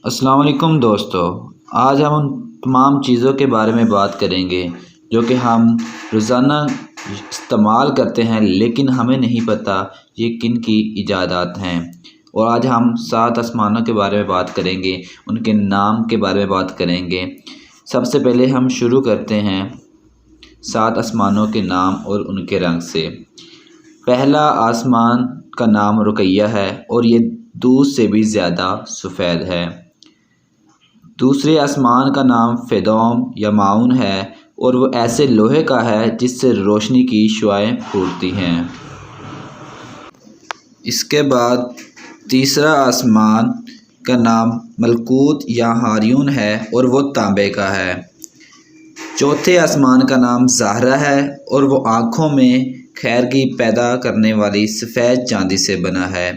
السلام علیکم دوستو، آج ہم ان تمام چیزوں کے بارے میں بات کریں گے جو کہ ہم روزانہ استعمال کرتے ہیں لیکن ہمیں نہیں پتہ یہ کن کی ایجادات ہیں۔ اور آج ہم 7 آسمانوں کے بارے میں بات کریں گے، ان کے نام کے بارے میں بات کریں گے۔ سب سے پہلے ہم شروع کرتے ہیں 7 آسمانوں کے نام اور ان کے رنگ سے۔ پہلا آسمان کا نام رقیہ ہے اور یہ دودھ سے بھی زیادہ سفید ہے۔ دوسرے آسمان کا نام فیدوم یا معاون ہے اور وہ ایسے لوہے کا ہے جس سے روشنی کی شعاعیں پھوٹتی ہیں۔ اس کے بعد تیسرا آسمان کا نام ملکوت یا ہاریون ہے اور وہ تانبے کا ہے۔ چوتھے آسمان کا نام زہرہ ہے اور وہ آنکھوں میں خیرگی پیدا کرنے والی سفید چاندی سے بنا ہے۔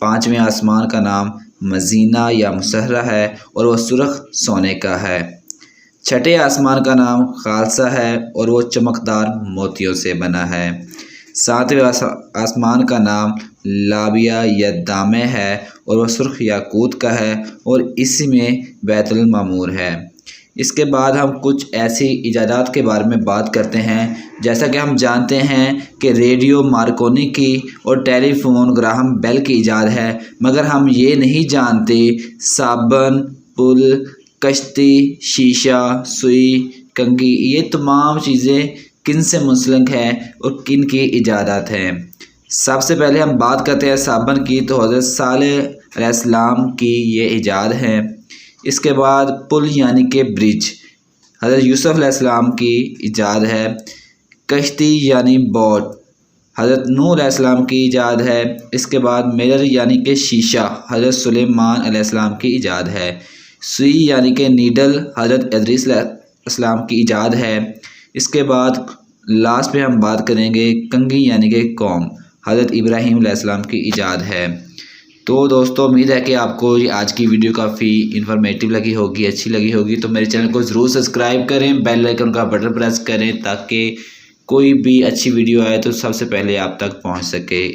پانچویں آسمان کا نام مزینہ یا مسحرہ ہے اور وہ سرخ سونے کا ہے۔ چھٹے آسمان کا نام خالصہ ہے اور وہ چمکدار موتیوں سے بنا ہے۔ ساتویں آسمان کا نام لابیہ یا دامے ہے اور وہ سرخ یاقوت کا ہے اور اسی میں بیت المعمور ہے۔ اس کے بعد ہم کچھ ایسی ایجادات کے بارے میں بات کرتے ہیں جیسا کہ ہم جانتے ہیں کہ ریڈیو مارکونی کی اور ٹیلی فون گراہم بیل کی ایجاد ہے، مگر ہم یہ نہیں جانتے صابن، پل، کشتی، شیشہ، سوئی، کنگھی یہ تمام چیزیں کن سے منسلک ہیں اور کن کی ایجادات ہیں۔ سب سے پہلے ہم بات کرتے ہیں صابن کی، تو حضرت صالح علیہ السلام کی یہ ایجاد ہے۔ اس کے بعد پل یعنی کہ برج حضرت یوسف علیہ السلام کی ایجاد ہے۔ کشتی یعنی بوٹ حضرت نوح علیہ السلام کی ایجاد ہے۔ اس کے بعد مرر یعنی کہ شیشہ حضرت سلیمان علیہ السلام کی ایجاد ہے۔ سوئی یعنی کہ نیڈل حضرت ادریس علیہ السلام کی ایجاد ہے۔ اس کے بعد لاسٹ پہ ہم بات کریں گے کنگھی یعنی کہ قوم حضرت ابراہیم علیہ السلام کی ایجاد ہے۔ تو دوستو امید ہے کہ آپ کو یہ آج کی ویڈیو کافی انفارمیٹیو لگی ہوگی، اچھی لگی ہوگی، تو میرے چینل کو ضرور سبسکرائب کریں، بیل آئیکن کا بٹن پریس کریں تاکہ کوئی بھی اچھی ویڈیو آئے تو سب سے پہلے آپ تک پہنچ سکے۔